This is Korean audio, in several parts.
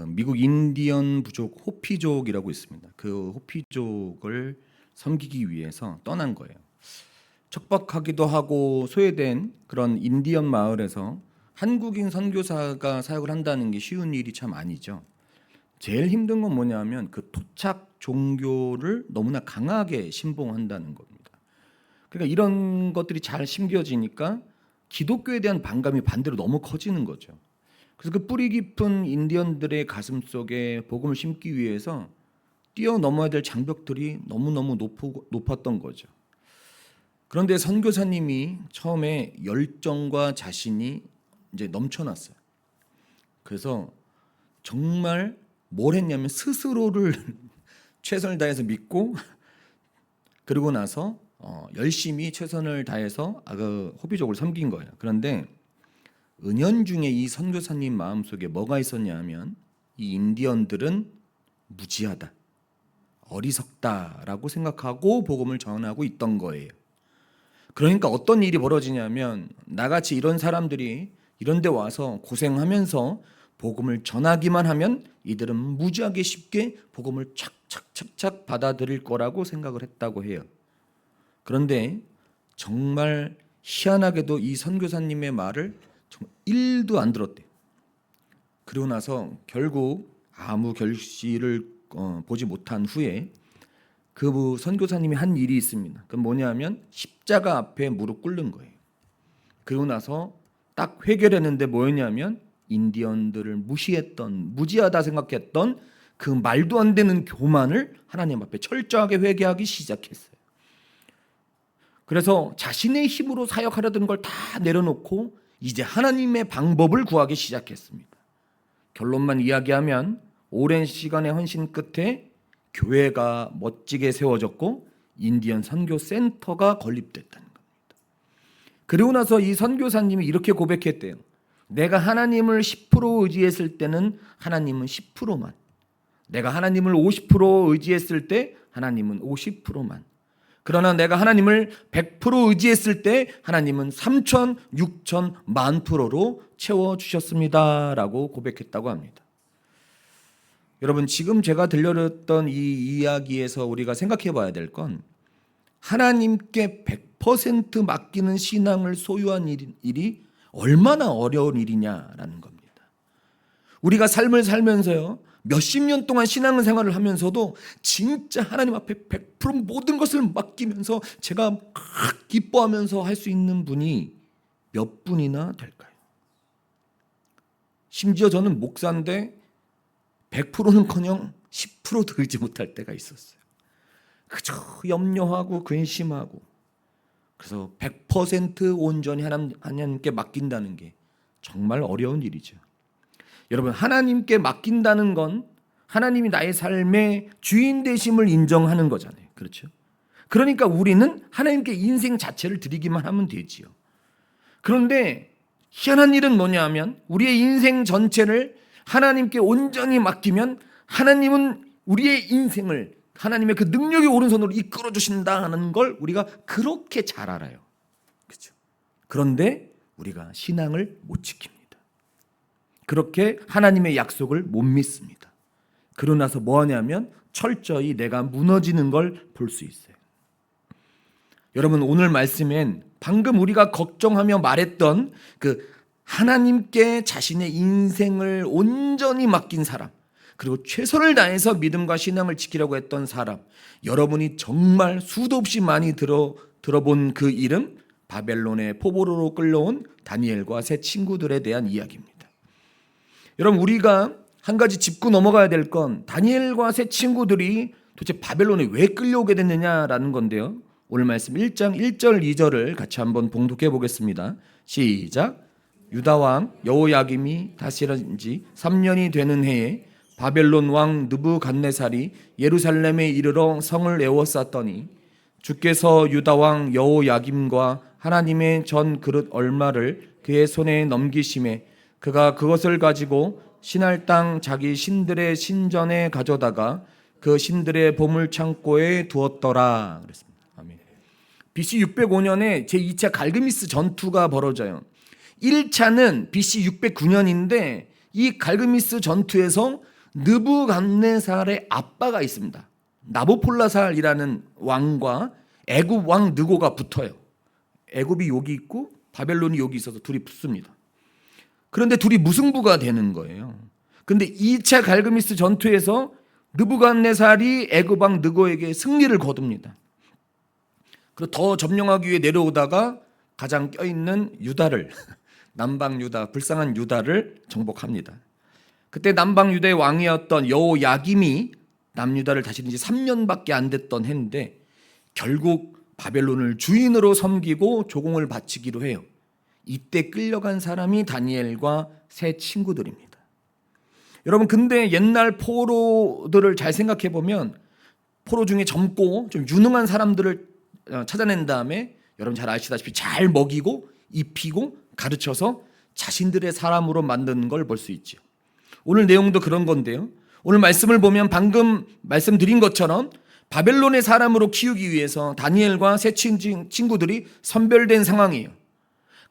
미국 인디언 부족 호피족이라고 있습니다. 그 호피족을 섬기기 위해서 떠난 거예요. 척박하기도 하고 소외된 그런 인디언 마을에서 한국인 선교사가 사역을 한다는 게 쉬운 일이 참 아니죠. 제일 힘든 건 뭐냐면 그 토착 종교를 너무나 강하게 신봉한다는 겁니다. 그러니까 이런 것들이 잘 심겨지니까 기독교에 대한 반감이 반대로 너무 커지는 거죠. 그래서 그 뿌리 깊은 인디언들의 가슴 속에 복음을 심기 위해서 뛰어넘어야 될 장벽들이 너무너무 높았던 거죠. 그런데 선교사님이 처음에 열정과 자신이 이제 넘쳐났어요. 그래서 정말 뭘 했냐면 스스로를 최선을 다해서 믿고 그러고 나서 열심히 최선을 다해서 그 호피족을 섬긴 거예요. 그런데 은연중에 이 선교사님 마음속에 뭐가 있었냐 하면 이 인디언들은 무지하다, 어리석다라고 생각하고 복음을 전하고 있던 거예요. 그러니까 어떤 일이 벌어지냐면 나같이 이런 사람들이 이런 데 와서 고생하면서 복음을 전하기만 하면 이들은 무지하게 쉽게 복음을 착착착착 받아들일 거라고 생각을 했다고 해요. 그런데 정말 희한하게도 이 선교사님의 말을 정말 1도 안 들었대요. 그러고 나서 결국 아무 결실을 보지 못한 후에 그 선교사님이 한 일이 있습니다. 그건 뭐냐면 십자가 앞에 무릎 꿇는 거예요. 그러고 나서 딱 회개했는데 뭐였냐면 인디언들을 무시했던, 무지하다 생각했던 그 말도 안 되는 교만을 하나님 앞에 철저하게 회개하기 시작했어요. 그래서 자신의 힘으로 사역하려던 걸 다 내려놓고 이제 하나님의 방법을 구하기 시작했습니다. 결론만 이야기하면 오랜 시간의 헌신 끝에 교회가 멋지게 세워졌고 인디언 선교 센터가 건립됐다는 겁니다. 그리고 나서 이 선교사님이 이렇게 고백했대요. 내가 하나님을 10% 의지했을 때는 하나님은 10%만, 내가 하나님을 50% 의지했을 때 하나님은 50%만, 그러나 내가 하나님을 100% 의지했을 때 하나님은 3천, 6천, 만 프로로 채워주셨습니다 라고 고백했다고 합니다. 여러분, 지금 제가 들려드렸던 이 이야기에서 우리가 생각해 봐야 될 건 하나님께 100% 맡기는 신앙을 소유한 일이 얼마나 어려운 일이냐라는 겁니다. 우리가 삶을 살면서요, 몇십 년 동안 신앙생활을 하면서도 진짜 하나님 앞에 100% 모든 것을 맡기면서 제가 막 기뻐하면서 할 수 있는 분이 몇 분이나 될까요? 심지어 저는 목사인데 100%는커녕 10%도 들지 못할 때가 있었어요. 그저 염려하고 근심하고. 그래서 100% 온전히 하나님께 맡긴다는 게 정말 어려운 일이죠. 여러분, 하나님께 맡긴다는 건 하나님이 나의 삶의 주인 되심을 인정하는 거잖아요. 그렇죠? 그러니까 우리는 하나님께 인생 자체를 드리기만 하면 되지요. 그런데 희한한 일은 뭐냐 하면 우리의 인생 전체를 하나님께 온전히 맡기면 하나님은 우리의 인생을 하나님의 그 능력의 오른손으로 이끌어 주신다는 걸 우리가 그렇게 잘 알아요. 그렇죠? 그런데 우리가 신앙을 못 지킵니다. 그렇게 하나님의 약속을 못 믿습니다. 그러고 나서 뭐 하냐면 철저히 내가 무너지는 걸 볼 수 있어요. 여러분, 오늘 말씀엔 방금 우리가 걱정하며 말했던 그 하나님께 자신의 인생을 온전히 맡긴 사람, 그리고 최선을 다해서 믿음과 신앙을 지키려고 했던 사람, 여러분이 정말 수도 없이 많이 들어본 그 이름, 바벨론의 포로로 끌려온 다니엘과 세 친구들에 대한 이야기입니다. 여러분, 우리가 한 가지 짚고 넘어가야 될 건 다니엘과 세 친구들이 도대체 바벨론에 왜 끌려오게 됐느냐라는 건데요. 오늘 말씀 1장 1절 2절을 같이 한번 봉독해 보겠습니다. 시작. 유다왕 여호야김이 다스린 지 3년이 되는 해에 바벨론 왕 느부갓네살이 예루살렘에 이르러 성을 에워쌌더니 주께서 유다왕 여호야김과 하나님의 전 그릇 얼마를 그의 손에 넘기심에 그가 그것을 가지고 신할 땅 자기 신들의 신전에 가져다가 그 신들의 보물 창고에 두었더라. 그랬습니다. 아멘. BC 605년에 제2차 갈그미스 전투가 벌어져요. 1차는 BC 609년인데 이 갈그미스 전투에서 느부갓네살의 아빠가 있습니다. 나보폴라살이라는 왕과 애굽 왕 느고가 붙어요. 애굽이 여기 있고 바벨론이 여기 있어서 둘이 붙습니다. 그런데 둘이 무승부가 되는 거예요. 그런데 2차 갈그미스 전투에서 느부갓네살이 애굽 왕 느고에게 승리를 거둡니다. 그리고 더 점령하기 위해 내려오다가 가장 껴있는 유다를 남방 유다, 불쌍한 유다를 정복합니다. 그때 남방 유다의 왕이었던 여호야김이 남유다를 다스린 지 3년밖에 안 됐던 해인데 결국 바벨론을 주인으로 섬기고 조공을 바치기로 해요. 이때 끌려간 사람이 다니엘과 세 친구들입니다. 여러분, 근데 옛날 포로들을 잘 생각해 보면 포로 중에 젊고 좀 유능한 사람들을 찾아낸 다음에 여러분 잘 아시다시피 잘 먹이고 입히고 가르쳐서 자신들의 사람으로 만드는 걸 볼 수 있죠. 오늘 내용도 그런 건데요. 오늘 말씀을 보면 방금 말씀드린 것처럼 바벨론의 사람으로 키우기 위해서 다니엘과 세 친구들이 선별된 상황이에요.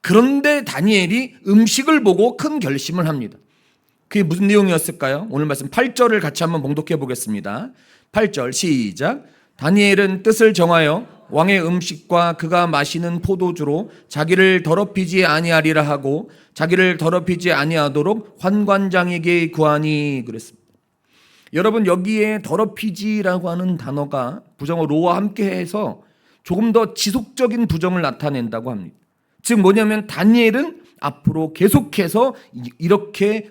그런데 다니엘이 음식을 보고 큰 결심을 합니다. 그게 무슨 내용이었을까요? 오늘 말씀 8절을 같이 한번 봉독해 보겠습니다. 8절 시작. 다니엘은 뜻을 정하여 왕의 음식과 그가 마시는 포도주로 자기를 더럽히지 아니하리라 하고 자기를 더럽히지 아니하도록 환관장에게 구하니 그랬습니다. 여러분, 여기에 더럽히지라고 하는 단어가 부정어 로와 함께해서 조금 더 지속적인 부정을 나타낸다고 합니다. 즉 뭐냐면 다니엘은 앞으로 계속해서 이렇게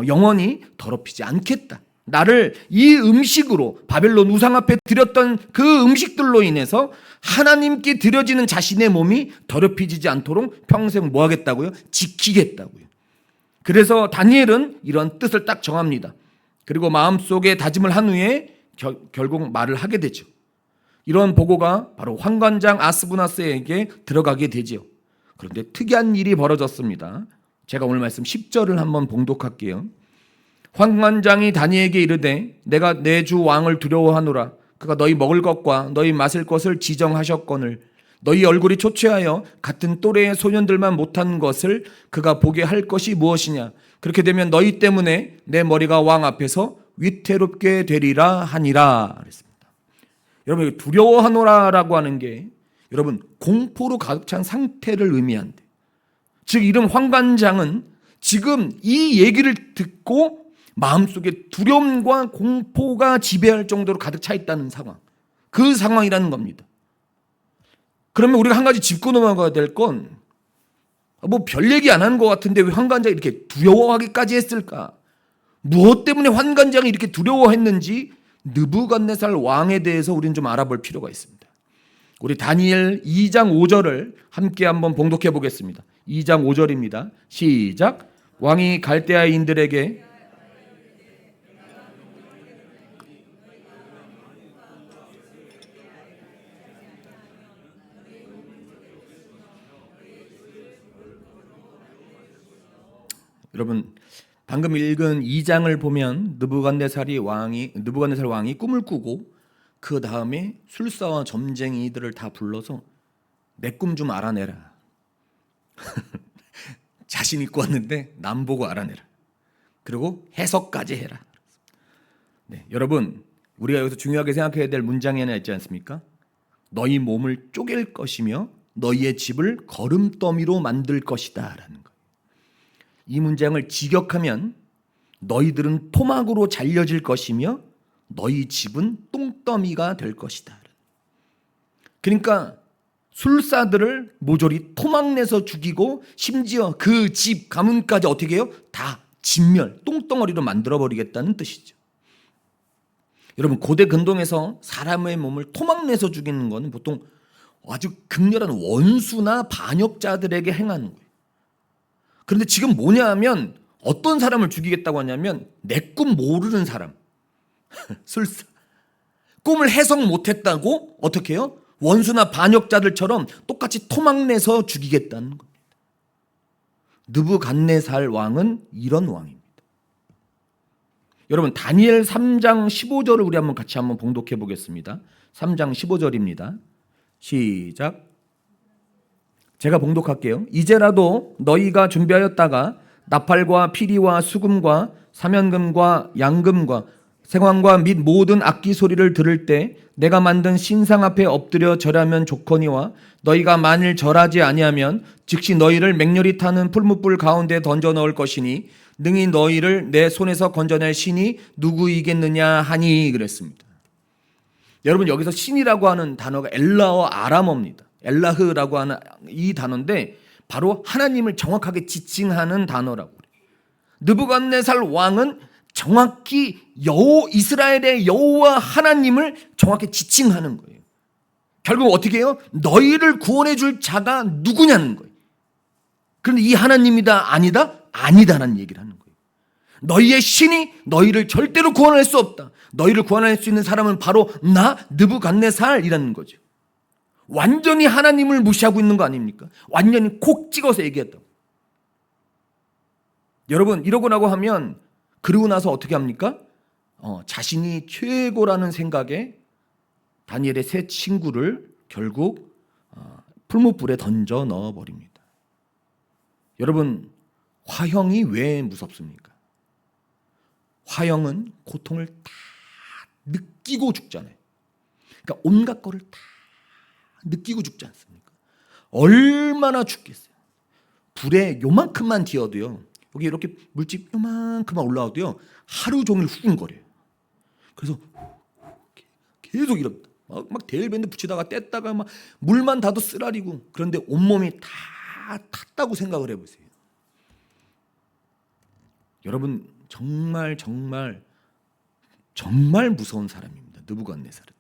영원히 더럽히지 않겠다. 나를 이 음식으로 바벨론 우상 앞에 드렸던 그 음식들로 인해서 하나님께 드려지는 자신의 몸이 더럽히지 않도록 평생 뭐 하겠다고요? 지키겠다고요. 그래서 다니엘은 이런 뜻을 딱 정합니다. 그리고 마음속에 다짐을 한 후에 결국 말을 하게 되죠. 이런 보고가 바로 환관장 아스부나스에게 들어가게 되죠. 그런데 특이한 일이 벌어졌습니다. 제가 오늘 말씀 10절을 한번 봉독할게요. 환관장이 다니엘에게 이르되 내가 내 주 왕을 두려워하노라. 그가 너희 먹을 것과 너희 마실 것을 지정하셨거늘 너희 얼굴이 초췌하여 같은 또래의 소년들만 못한 것을 그가 보게 할 것이 무엇이냐. 그렇게 되면 너희 때문에 내 머리가 왕 앞에서 위태롭게 되리라 하니라 그랬습니다. 여러분, 두려워하노라라고 하는 게 여러분 공포로 가득 찬 상태를 의미한대. 즉 이런 환관장은 지금 이 얘기를 듣고 마음속에 두려움과 공포가 지배할 정도로 가득 차 있다는 상황. 그 상황이라는 겁니다. 그러면 우리가 한 가지 짚고 넘어가야 될 건 뭐 별 얘기 안 하는 것 같은데 왜 환관장이 이렇게 두려워하기까지 했을까? 무엇 때문에 환관장이 이렇게 두려워했는지 느부갓네살 왕에 대해서 우리는 좀 알아볼 필요가 있습니다. 우리 다니엘 2장 5절을 함께 한번 봉독해 보겠습니다. 2장 5절입니다. 시작. 왕이 갈대아인들에게 여러분 방금 읽은 2장을 보면 느부갓네살 왕이 꿈을 꾸고 그 다음에 술사와 점쟁이들을 다 불러서 내 꿈 좀 알아내라. 자신이 꾸었는데 남 보고 알아내라. 그리고 해석까지 해라. 네, 여러분 우리가 여기서 중요하게 생각해야 될 문장이 하나 있지 않습니까? 너희 몸을 쪼갤 것이며 너희의 집을 거름더미로 만들 것이다 라는 거예요. 이 문장을 직역하면 너희들은 토막으로 잘려질 것이며 너희 집은 똥더미가 될 것이다. 그러니까 술사들을 모조리 토막내서 죽이고 심지어 그 집 가문까지 어떻게 해요? 다 진멸, 똥덩어리로 만들어버리겠다는 뜻이죠. 여러분 고대 근동에서 사람의 몸을 토막내서 죽이는 것은 보통 아주 극렬한 원수나 반역자들에게 행하는 거예요. 그런데 지금 뭐냐 하면 어떤 사람을 죽이겠다고 하냐면 내 꿈 모르는 사람 술사 꿈을 해석 못했다고 어떻게 해요? 원수나 반역자들처럼 똑같이 토막내서 죽이겠다는 겁니다. 느부갓네살 왕은 이런 왕입니다. 여러분 다니엘 3장 15절을 우리 한번 같이 한번 봉독해 보겠습니다. 3장 15절입니다. 시작. 제가 봉독할게요. 이제라도 너희가 준비하였다가 나팔과 피리와 수금과 사면금과 양금과 생황과 및 모든 악기 소리를 들을 때 내가 만든 신상 앞에 엎드려 절하면 좋거니와 너희가 만일 절하지 아니하면 즉시 너희를 맹렬히 타는 풀무불 가운데 던져 넣을 것이니 능히 너희를 내 손에서 건져낼 신이 누구이겠느냐 하니 그랬습니다. 여러분, 여기서 신이라고 하는 단어가 엘라어 아람어입니다. 엘라흐라고 하는 이 단어인데 바로 하나님을 정확하게 지칭하는 단어라고 그래요. 느부갓네살 왕은 정확히 이스라엘의 여호와 하나님을 정확히 지칭하는 거예요. 결국 어떻게 해요? 너희를 구원해 줄 자가 누구냐는 거예요. 그런데 이 하나님이다 아니다? 아니다라는 얘기를 하는 거예요. 너희의 신이 너희를 절대로 구원할 수 없다. 너희를 구원할 수 있는 사람은 바로 나 느부갓네살이라는 거죠. 완전히 하나님을 무시하고 있는 거 아닙니까? 완전히 콕 찍어서 얘기했다고. 여러분, 이러고 나고 하면 그러고 나서 어떻게 합니까? 자신이 최고라는 생각에 다니엘의 세 친구를 결국 풀무불에 던져 넣어버립니다. 여러분, 화형이 왜 무섭습니까? 화형은 고통을 다 느끼고 죽잖아요. 그러니까 온갖 거를 다 느끼고 죽지 않습니까? 얼마나 죽겠어요. 불에 요만큼만 튀어도요, 여기 이렇게 물집 요만큼만 올라와도요 하루 종일 후끈거려요. 그래서 계속 이럽니다. 막 데일밴드 붙이다가 뗐다가 막 물만 닿아도 쓰라리고, 그런데 온몸이 다 탔다고 생각을 해보세요. 여러분, 정말 무서운 사람입니다. 느부갓네살은.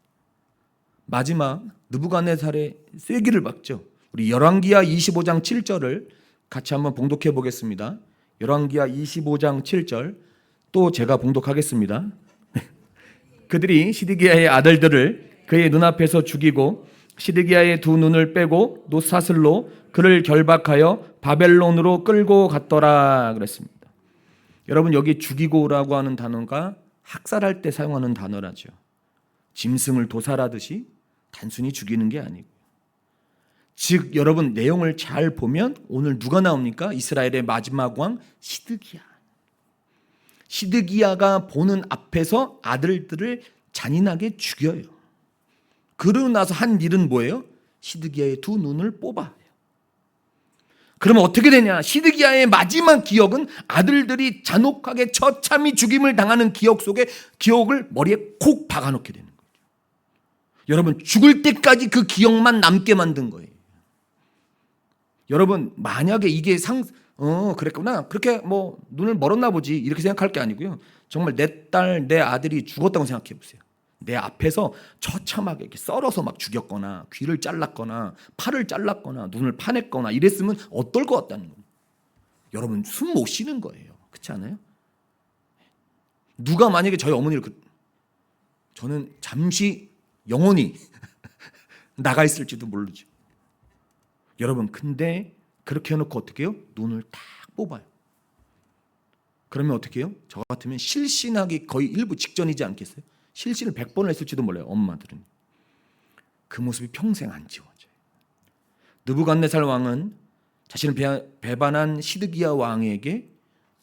마지막 느부갓네살의 쐐기를 박죠. 우리 열왕기하 25장 7절을 같이 한번 봉독해 보겠습니다. 열왕기하 25장 7절 또 제가 봉독하겠습니다. 그들이 시드기야의 아들들을 그의 눈앞에서 죽이고 시드기야의 두 눈을 빼고 놋사슬로 그를 결박하여 바벨론으로 끌고 갔더라 그랬습니다. 여러분, 여기 죽이고라고 하는 단어가 학살할 때 사용하는 단어라죠. 짐승을 도살하듯이 단순히 죽이는 게 아니고, 즉 여러분 내용을 잘 보면 오늘 누가 나옵니까? 이스라엘의 마지막 왕 시드기야. 시드기야가 보는 앞에서 아들들을 잔인하게 죽여요. 그러고 나서 한 일은 뭐예요? 시드기야의 두 눈을 뽑아요. 그러면 어떻게 되냐? 시드기야의 마지막 기억은 아들들이 잔혹하게 처참히 죽임을 당하는 기억 속에 기억을 머리에 콕 박아놓게 되는 거죠. 여러분, 죽을 때까지 그 기억만 남게 만든 거예요. 여러분, 만약에 이게 그랬구나, 그렇게 뭐 눈을 멀었나 보지 이렇게 생각할 게 아니고요, 정말 내 딸, 내 아들이 죽었다고 생각해 보세요. 내 앞에서 처참하게 이렇게 썰어서 막 죽였거나 귀를 잘랐거나 팔을 잘랐거나 눈을 파냈거나 이랬으면 어떨 것 같다는 거예요. 여러분, 숨 못 쉬는 거예요. 그렇지 않아요? 누가 만약에 저희 어머니를 저는 잠시 영원히 나가 있을지도 모르죠. 여러분, 근데 그렇게 해놓고 어떻게 해요? 눈을 딱 뽑아요. 그러면 어떻게 해요? 저 같으면 실신하기 거의 일부 직전이지 않겠어요? 실신을 100번을 했을지도 몰라요. 엄마들은. 그 모습이 평생 안 지워져요. 느부갓네살 왕은 자신을 배반한 시드기야 왕에게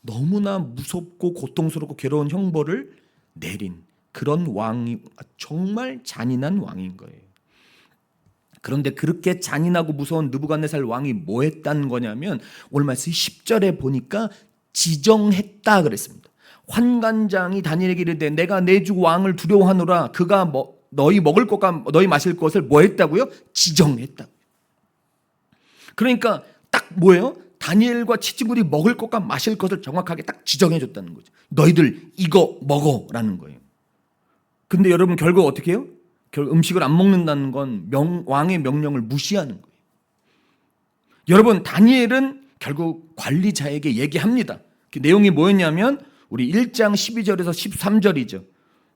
너무나 무섭고 고통스럽고 괴로운 형벌을 내린 그런 왕이 정말 잔인한 왕인 거예요. 그런데 그렇게 잔인하고 무서운 느부갓네살 왕이 뭐 했다는 거냐면, 오늘 말씀 10절에 보니까 지정했다 그랬습니다. 환관장이 다니엘에게 이르되 내가 내 주 왕을 두려워하노라. 그가 너희 먹을 것과 너희 마실 것을 뭐 했다고요? 지정했다. 그러니까 딱 뭐예요? 다니엘과 친구들이 먹을 것과 마실 것을 정확하게 딱 지정해 줬다는 거죠. 너희들 이거 먹어라는 거예요. 근데 여러분, 결국 어떻게 해요? 결국 음식을 안 먹는다는 건 왕의 명령을 무시하는 거예요. 여러분, 다니엘은 결국 관리자에게 얘기합니다. 그 내용이 뭐였냐면 우리 1장 12절에서 13절이죠.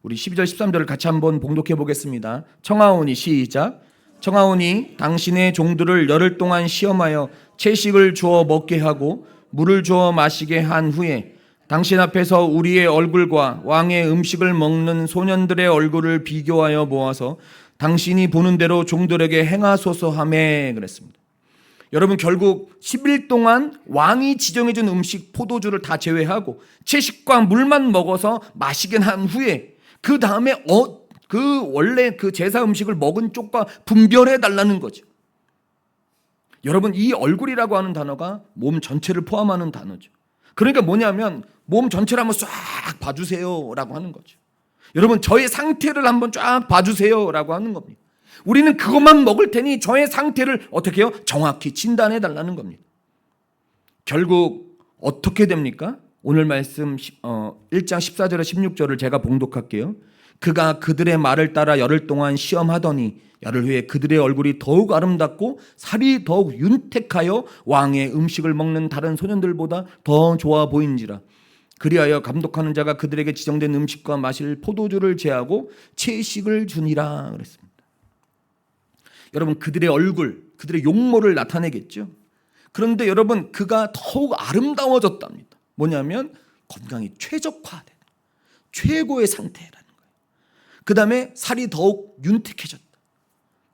우리 12절 13절을 같이 한번 봉독해 보겠습니다. 청하오니 시작. 청하오니 당신의 종들을 열흘 동안 시험하여 채식을 주어 먹게 하고 물을 주어 마시게 한 후에 당신 앞에서 우리의 얼굴과 왕의 음식을 먹는 소년들의 얼굴을 비교하여 모아서 당신이 보는 대로 종들에게 행하소서 하매 그랬습니다. 여러분 결국 10일 동안 왕이 지정해준 음식 포도주를 다 제외하고 채식과 물만 먹어서 마시긴 한 후에 그 다음에 그 원래 그 제사 음식을 먹은 쪽과 분별해 달라는 거죠. 여러분 이 얼굴이라고 하는 단어가 몸 전체를 포함하는 단어죠. 그러니까 뭐냐면 몸 전체를 한번 쫙 봐주세요라고 하는 거죠. 여러분 저의 상태를 한번 쫙 봐주세요라고 하는 겁니다. 우리는 그것만 먹을 테니 저의 상태를 어떻게 해요? 정확히 진단해 달라는 겁니다. 결국 어떻게 됩니까? 오늘 말씀 1장 14절에 16절을 제가 봉독할게요. 그가 그들의 말을 따라 열흘 동안 시험하더니 열흘 후에 그들의 얼굴이 더욱 아름답고 살이 더욱 윤택하여 왕의 음식을 먹는 다른 소년들보다 더 좋아 보인지라. 그리하여 감독하는 자가 그들에게 지정된 음식과 마실 포도주를 제하고 채식을 주니라 그랬습니다. 여러분 그들의 얼굴, 그들의 용모를 나타내겠죠. 그런데 여러분 그가 더욱 아름다워졌답니다. 뭐냐면 건강이 최적화된 최고의 상태라는 거예요. 그 다음에 살이 더욱 윤택해졌다.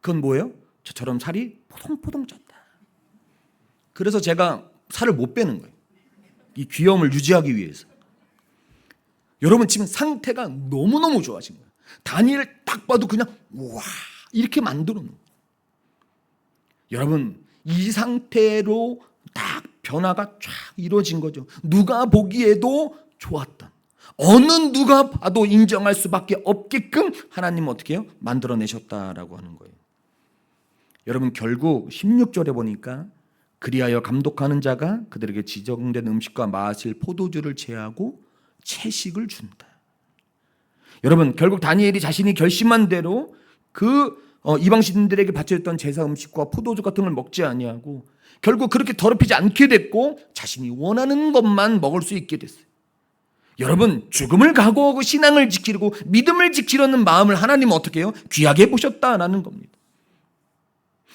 그건 뭐예요? 저처럼 살이 포동포동 쪘다. 그래서 제가 살을 못 빼는 거예요. 이 귀여움을 유지하기 위해서. 여러분 지금 상태가 너무너무 좋아진 거예요. 다니엘을 딱 봐도 그냥 와 이렇게 만들어 놓은 거예요. 여러분 이 상태로 딱 변화가 쫙 이루어진 거죠. 누가 보기에도 좋았던, 어느 누가 봐도 인정할 수밖에 없게끔 하나님은 어떻게 해요? 만들어내셨다라고 하는 거예요. 여러분 결국 16절에 보니까 그리하여 감독하는 자가 그들에게 지정된 음식과 마실 포도주를 제하고 채식을 준다. 여러분 결국 다니엘이 자신이 결심한 대로 그 이방신들에게 바쳐졌던 제사 음식과 포도주 같은 걸 먹지 아니하고 결국 그렇게 더럽히지 않게 됐고 자신이 원하는 것만 먹을 수 있게 됐어요. 여러분 죽음을 각오하고 신앙을 지키려고 믿음을 지키려는 마음을 하나님은 어떻게 해요? 귀하게 보셨다라는 겁니다.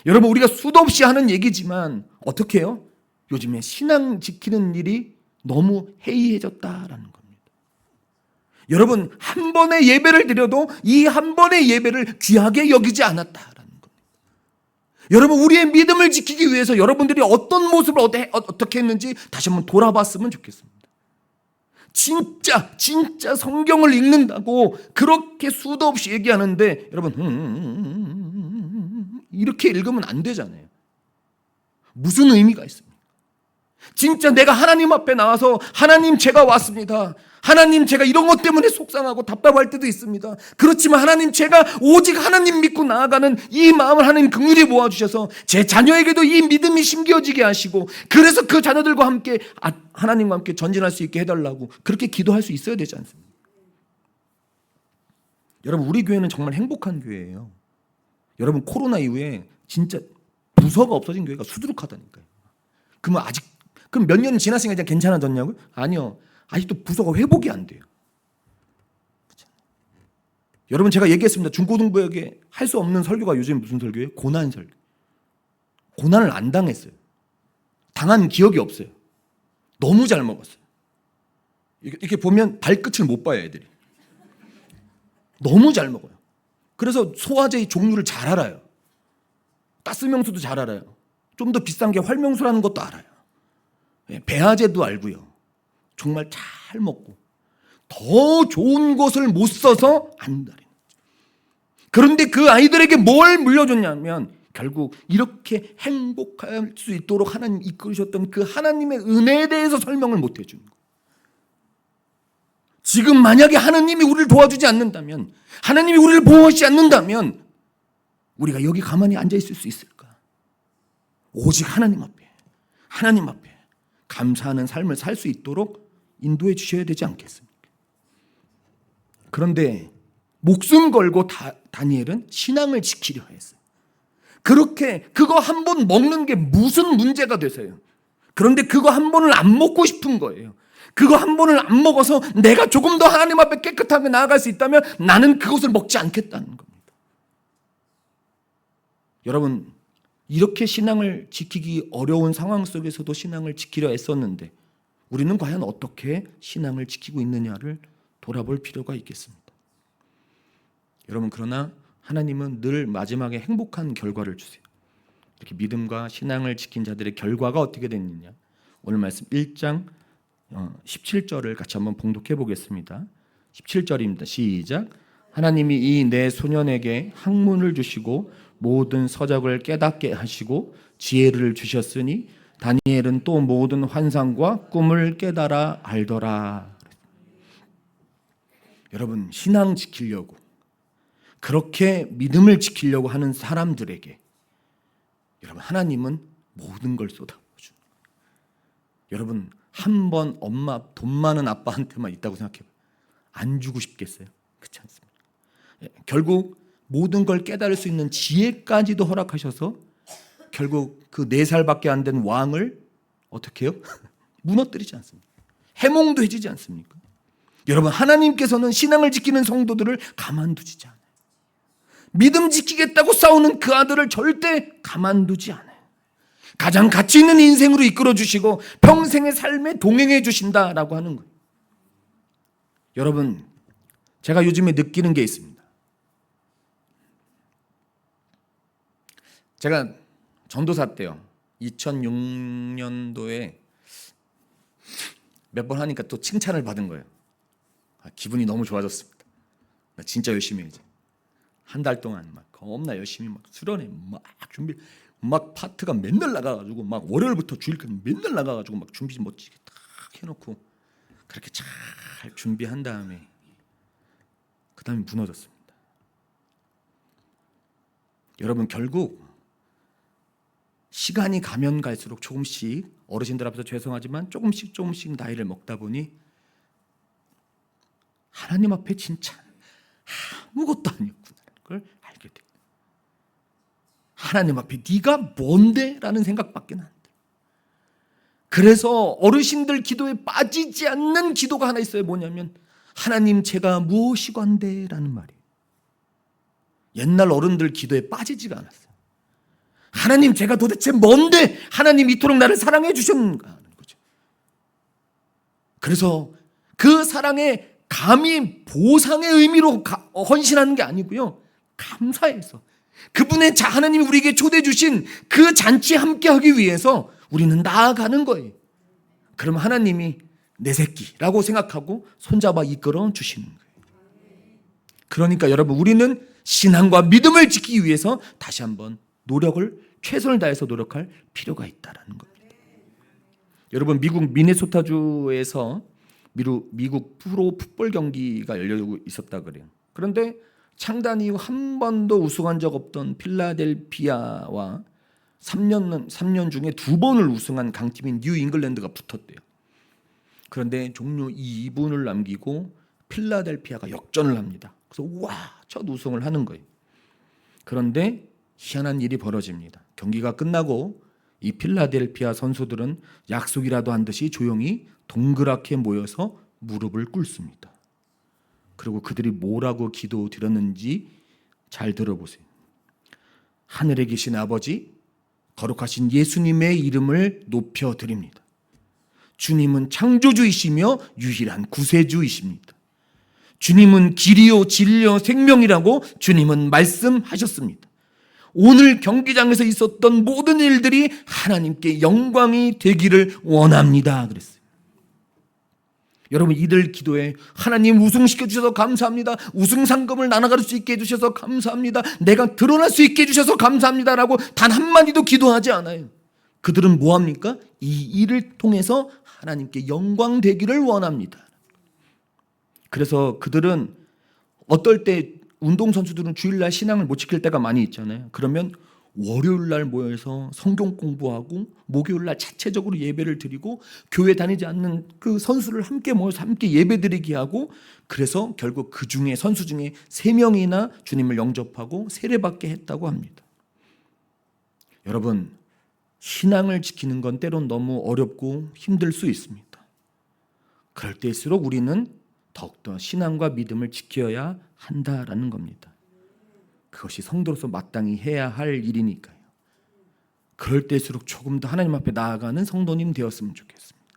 여러분 우리가 수도 없이 하는 얘기지만 어떻게 해요? 요즘에 신앙 지키는 일이 너무 해이해졌다라는 겁니다. 여러분 한 번의 예배를 드려도 이 한 번의 예배를 귀하게 여기지 않았다라는 겁니다. 여러분 우리의 믿음을 지키기 위해서 여러분들이 어떤 모습을 어떻게 했는지 다시 한번 돌아봤으면 좋겠습니다. 진짜 성경을 읽는다고 그렇게 수도 없이 얘기하는데 여러분 이렇게 읽으면 안 되잖아요. 무슨 의미가 있습니까? 진짜 내가 하나님 앞에 나와서 하나님 제가 왔습니다. 하나님 제가 이런 것 때문에 속상하고 답답할 때도 있습니다. 그렇지만 하나님 제가 오직 하나님 믿고 나아가는 이 마음을 하나님 긍휼히 모아주셔서 제 자녀에게도 이 믿음이 심겨지게 하시고 그래서 그 자녀들과 함께 하나님과 함께 전진할 수 있게 해달라고 그렇게 기도할 수 있어야 되지 않습니까? 여러분 우리 교회는 정말 행복한 교회예요. 여러분 코로나 이후에 진짜 부서가 없어진 교회가 수두룩하다니까요. 그럼 몇 년 지났으니까 이제 괜찮아졌냐고요? 아니요. 아직도 부서가 회복이 안 돼요. 그렇죠? 여러분 제가 얘기했습니다. 중고등부에게 할 수 없는 설교가 요즘 무슨 설교예요? 고난 설교. 고난을 안 당했어요. 당한 기억이 없어요. 너무 잘 먹었어요. 이렇게 보면 발끝을 못 봐요 애들이. 너무 잘 먹어요. 그래서 소화제의 종류를 잘 알아요. 가스명수도 잘 알아요. 좀 더 비싼 게 활명수라는 것도 알아요. 배아제도 알고요. 정말 잘 먹고 더 좋은 것을 못 써서 안달이에요. 그런데 그 아이들에게 뭘 물려줬냐면 결국 이렇게 행복할 수 있도록 하나님 이끌으셨던 그 하나님의 은혜에 대해서 설명을 못 해주는 거예요. 지금 만약에 하나님이 우리를 도와주지 않는다면, 하나님이 우리를 보호하지 않는다면 우리가 여기 가만히 앉아 있을 수 있을까? 오직 하나님 앞에 감사하는 삶을 살 수 있도록 인도해 주셔야 되지 않겠습니까? 그런데 목숨 걸고 다니엘은 신앙을 지키려 했어요. 그렇게 그거 한 번 먹는 게 무슨 문제가 되세요? 그런데 그거 한 번을 안 먹고 싶은 거예요. 그거 한 번을 안 먹어서 내가 조금 더 하나님 앞에 깨끗하게 나아갈 수 있다면 나는 그것을 먹지 않겠다는 겁니다. 여러분 이렇게 신앙을 지키기 어려운 상황 속에서도 신앙을 지키려 애썼는데 우리는 과연 어떻게 신앙을 지키고 있느냐를 돌아볼 필요가 있겠습니다. 여러분 그러나 하나님은 늘 마지막에 행복한 결과를 주세요. 이렇게 믿음과 신앙을 지킨 자들의 결과가 어떻게 됐느냐. 오늘 말씀 1장 17절을 같이 한번 봉독해 보겠습니다. 17절입니다. 시작. 하나님이 이 내 소년에게 학문을 주시고 모든 서적을 깨닫게 하시고 지혜를 주셨으니 다니엘은 또 모든 환상과 꿈을 깨달아 알더라. 여러분, 신앙 지키려고 그렇게 믿음을 지키려고 하는 사람들에게 여러분, 하나님은 모든 걸 쏟아부어주는 거예요. 여러분, 한 번 엄마 돈 많은 아빠한테만 있다고 생각해봐요. 안 주고 싶겠어요? 그렇지 않습니까? 결국 모든 걸 깨달을 수 있는 지혜까지도 허락하셔서 결국 그 4살밖에 안 된 왕을 어떻게 해요? 무너뜨리지 않습니까? 해몽도 해주지 않습니까? 여러분, 하나님께서는 신앙을 지키는 성도들을 가만두지 않아요. 믿음 지키겠다고 싸우는 그 아들을 절대 가만두지 않아요. 가장 가치 있는 인생으로 이끌어 주시고 평생의 삶에 동행해 주신다라고 하는 거예요. 여러분, 제가 요즘에 느끼는 게 있습니다. 제가 전도사 때요, 2006년도에 몇 번 하니까 또 칭찬을 받은 거예요. 기분이 너무 좋아졌습니다. 나 진짜 열심히 해. 한 달 동안 막 겁나 열심히 막 수련회 막 준비, 막 파트가 맨날 나가가지고 막 월요일부터 주일까지 맨날 나가가지고 막 준비 멋지게 딱 해놓고 그렇게 잘 준비한 다음에 그 다음에 무너졌습니다. 여러분, 결국 시간이 가면 갈수록 조금씩, 어르신들 앞에서 죄송하지만 조금씩 나이를 먹다 보니 하나님 앞에 진짜 아무것도 아니었구나라는 걸 알게 돼요. 하나님 앞에 네가 뭔데? 라는 생각밖에 안 돼요. 그래서 어르신들 기도에 빠지지 않는 기도가 하나 있어요. 뭐냐면 하나님, 제가 무엇이건데? 라는 말이에요. 옛날 어른들 기도에 빠지지가 않았어요. 하나님, 제가 도대체 뭔데 하나님 이토록 나를 사랑해 주셨는가 하는 거죠. 그래서 그 사랑에 감히 보상의 의미로 헌신하는 게 아니고요, 감사해서 그분의 하나님이 우리에게 초대해 주신 그 잔치에 함께하기 위해서 우리는 나아가는 거예요. 그럼 하나님이 내 새끼라고 생각하고 손잡아 이끌어 주시는 거예요. 그러니까 여러분, 우리는 신앙과 믿음을 지키기 위해서 다시 한번 최선을 다해서 노력할 필요가 있다는 겁니다. 여러분, 미국 미네소타주에서 미국 프로 풋볼 경기가 열리고 있었다 그래요. 그런데 창단 이후 한 번도 우승한 적 없던 필라델피아와 3년 중에 2번을 우승한 강팀인 뉴 잉글랜드가 붙었대요. 그런데 종료 2분을 남기고 필라델피아가 역전을 합니다. 그래서 첫 우승을 하는 거예요. 그런데 희한한 일이 벌어집니다. 경기가 끝나고 이 필라델피아 선수들은 약속이라도 한 듯이 조용히 동그랗게 모여서 무릎을 꿇습니다. 그리고 그들이 뭐라고 기도드렸는지 잘 들어보세요. 하늘에 계신 아버지, 거룩하신 예수님의 이름을 높여드립니다. 주님은 창조주이시며 유일한 구세주이십니다. 주님은 길이요 진리요 생명이라고 주님은 말씀하셨습니다. 오늘 경기장에서 있었던 모든 일들이 하나님께 영광이 되기를 원합니다 그랬어요. 여러분, 이들 기도에 하나님 우승시켜 주셔서 감사합니다. 우승 상금을 나눠갈 수 있게 해주셔서 감사합니다. 내가 드러날 수 있게 해주셔서 감사합니다라고 단 한마디도 기도하지 않아요. 그들은 뭐합니까? 이 일을 통해서 하나님께 영광 되기를 원합니다. 그래서 그들은 어떨 때 운동선수들은 주일날 신앙을 못 지킬 때가 많이 있잖아요. 그러면 월요일날 모여서 성경 공부하고 목요일날 자체적으로 예배를 드리고 교회 다니지 않는 그 선수를 함께 모여서 함께 예배 드리게 하고, 그래서 결국 그 중에 선수 중에 3명이나 주님을 영접하고 세례받게 했다고 합니다. 여러분, 신앙을 지키는 건 때론 너무 어렵고 힘들 수 있습니다. 그럴 때일수록 우리는 더욱더 신앙과 믿음을 지켜야 한다라는 겁니다. 그것이 성도로서 마땅히 해야 할 일이니까요. 그럴 때일수록 조금 더 하나님 앞에 나아가는 성도님 되었으면 좋겠습니다.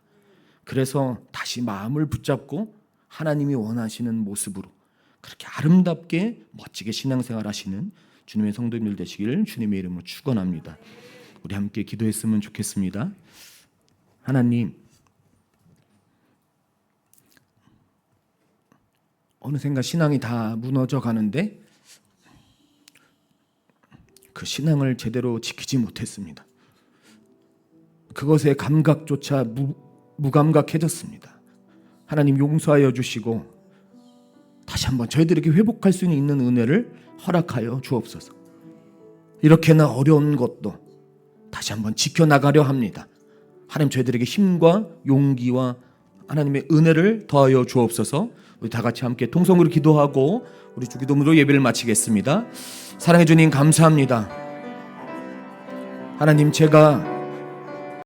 그래서 다시 마음을 붙잡고 하나님이 원하시는 모습으로 그렇게 아름답게 멋지게 신앙생활 하시는 주님의 성도님들 되시길 주님의 이름으로 축원합니다. 우리 함께 기도했으면 좋겠습니다. 하나님, 어느샌가 신앙이 다 무너져 가는데 그 신앙을 제대로 지키지 못했습니다. 그것의 감각조차 무감각해졌습니다. 하나님 용서하여 주시고 다시 한번 저희들에게 회복할 수 있는 은혜를 허락하여 주옵소서. 이렇게나 어려운 것도 다시 한번 지켜나가려 합니다. 하나님 저희들에게 힘과 용기와 하나님의 은혜를 더하여 주옵소서. 우리 다 같이 함께 통성으로 기도하고 우리 주기도문으로 예배를 마치겠습니다. 사랑해 주님 감사합니다. 하나님, 제가